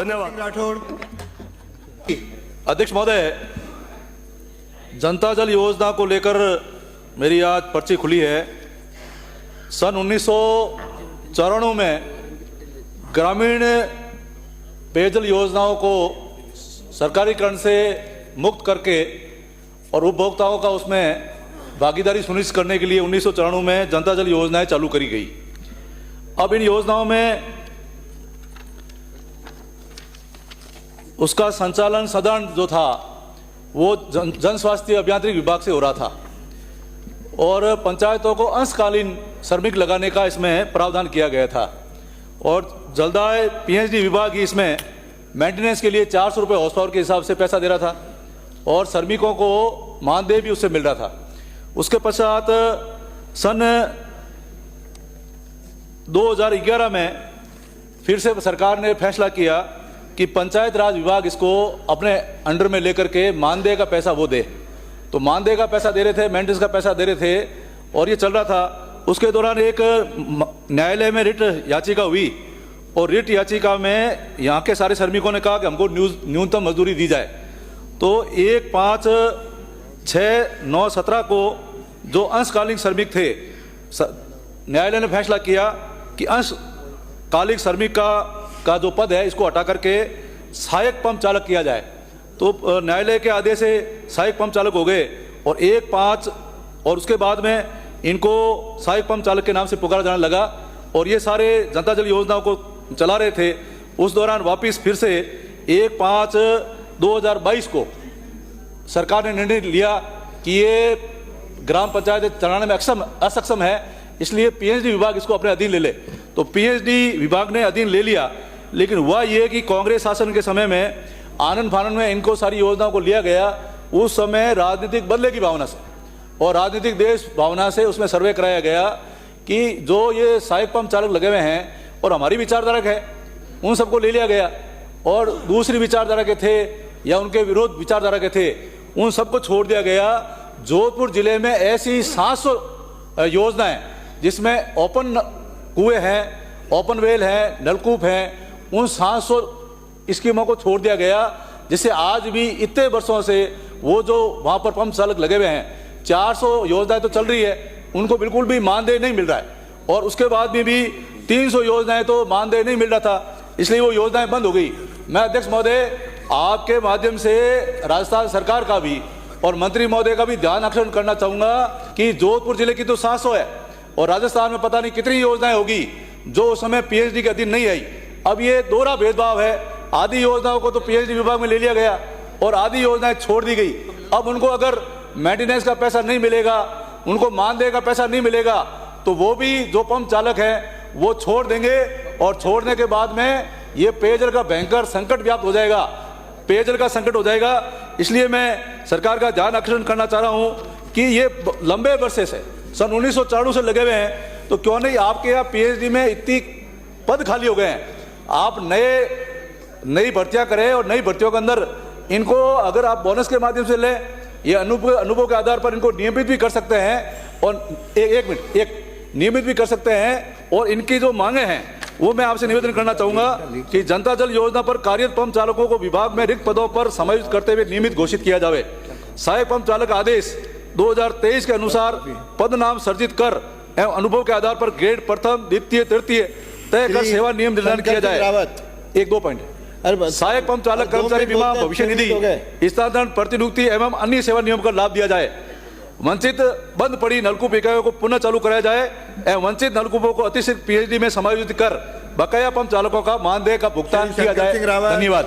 धन्यवाद। राठौड़। अध्यक्ष महोदय, जनता जल योजना को लेकर मेरी आज पर्ची खुली है। सन 1994 में ग्रामीण पेयजल योजनाओं को सरकारीकरण से मुक्त करके और उपभोक्ताओं का उसमें भागीदारी सुनिश्चित करने के लिए 1994 में जनता जल योजनाएं चालू करी गई। अब इन योजनाओं में उसका संचालन साधारण जो था वो जन स्वास्थ्य अभियांत्रिकी विभाग से हो रहा था और पंचायतों को अंशकालीन श्रमिक लगाने का इसमें प्रावधान किया गया था और जलदाय पीएचडी विभाग ही इसमें मेंटेनेंस के लिए 400 रुपये हॉर्स पावर के हिसाब से पैसा दे रहा था और श्रमिकों को मानदेय भी उससे मिल रहा था। उसके पश्चात सन 2011 में फिर से सरकार ने फैसला किया कि पंचायत राज विभाग इसको अपने अंडर में लेकर के मानदेय का पैसा वो दे। तो मानदेय का पैसा दे रहे थे, मेंटेनेंस का पैसा दे रहे थे और ये चल रहा था। उसके दौरान एक न्यायालय में रिट याचिका हुई और रिट याचिका में यहाँ के सारे श्रमिकों ने कहा कि हमको न्यूनतम मजदूरी दी जाए। तो 1/5/6/9/17 को जो अंशकालिक श्रमिक थे, न्यायालय ने फैसला किया कि अंशकालिक श्रमिक का जो पद है इसको हटा करके सहायक पंप चालक किया जाए। तो न्यायालय के आदेश से सहायक पंप चालक हो गए और 1/5 और उसके बाद में इनको सहायक पंप चालक के नाम से पुकारा जाने लगा और ये सारे जनता जल योजनाओं को चला रहे थे। उस दौरान वापिस फिर से 1/5/2022 को सरकार ने निर्णय लिया कि ये ग्राम पंचायत चलाने में असक्षम है, इसलिए पीएचडी विभाग इसको अपने अधीन ले ले। तो पीएचडी विभाग ने अधीन ले लिया, लेकिन हुआ ये कि कांग्रेस शासन के समय में आनंद फानन में इनको सारी योजनाओं को लिया गया। उस समय राजनीतिक बदले की भावना से और राजनीतिक देश भावना से उसमें सर्वे कराया गया कि जो ये सहायक पंप चालक लगे हुए हैं और हमारी विचारधारा के है, उन सबको ले लिया गया और दूसरी विचारधारा के थे या उनके विरोध विचारधारा के थे उन सबको छोड़ दिया गया। जोधपुर जिले में ऐसी 700 योजनाएं जिसमें ओपन कुएं हैं, ओपन वेल हैं, नलकूप हैं, उन 700 स्कीमों को छोड़ दिया गया, जिससे आज भी इतने वर्षों से वो जो वहाँ पर पंप चालक लगे हुए हैं 400 योजनाएं तो चल रही है, उनको बिल्कुल भी मानदेय नहीं मिल रहा है और उसके बाद में भी 300 योजनाएं तो मानदेय नहीं मिल रहा था, इसलिए वो योजनाएं बंद हो गई। मैं अध्यक्ष महोदय आपके माध्यम से राजस्थान सरकार का भी और मंत्री महोदय का भी ध्यान आकर्षण करना चाहूँगा कि जोधपुर जिले की तो 700 है और राजस्थान में पता नहीं कितनी योजनाएं होगी जो उस समय पीएचडी के अधीन नहीं आई। अब ये दोहरा भेदभाव है, आधी योजनाओं को तो पीएचडी विभाग में ले लिया गया और आधी योजनाएं छोड़ दी गई। अब उनको अगर मेंटेनेंस का पैसा नहीं मिलेगा, उनको मानदेय का पैसा नहीं मिलेगा, तो वो भी जो पंप चालक है वो छोड़ देंगे और छोड़ने के बाद में ये पेयजल का भयंकर संकट व्याप्त हो जाएगा, पेयजल का संकट हो जाएगा। इसलिए मैं सरकार का ध्यान आकर्षण करना चाह रहा हूँ कि ये लंबे वर्षे से सन 1994 से लगे हुए हैं, तो क्यों नहीं आपके यहाँ पीएचडी में इतनी पद खाली हो गए हैं, आप नई भर्तियां करें और नई भर्तियों के अंदर इनको अगर आप बोनस के माध्यम से लें, ये अनुभव के आधार पर इनको नियमित भी कर सकते हैं और एक नियमित भी कर सकते हैं। और इनकी जो मांगे हैं वो मैं आपसे निवेदन करना चाहूंगा कि जनता जल योजना पर कार्यरत पंप चालकों को विभाग में रिक्त पदों पर समायोजित करते हुए नियमित घोषित किया जाए। सहायक पंप चालक आदेश 2023 के अनुसार पद नाम सर्जित कर एवं अनुभव के आधार पर ग्रेड प्रथम, द्वितीय, तृतीय तय कर सेवा नियम निर्धारण किया जाए। 1-2 पॉइंट, सहायक पंप चालक कर्मचारी बीमा भविष्य निधि, स्थानांतरण, प्रतिनियुक्ति एवं अन्य सेवा नियम का लाभ दिया जाए। वंचित बंद पड़ी नलकूप इकाइयों को पुनः चालू कराया जाए एवं वंचित नलकूपों को अतिरिक्त पीएचडी में समायोजित कर बकाया पंप चालकों का मानदेय का भुगतान किया जाए। धन्यवाद।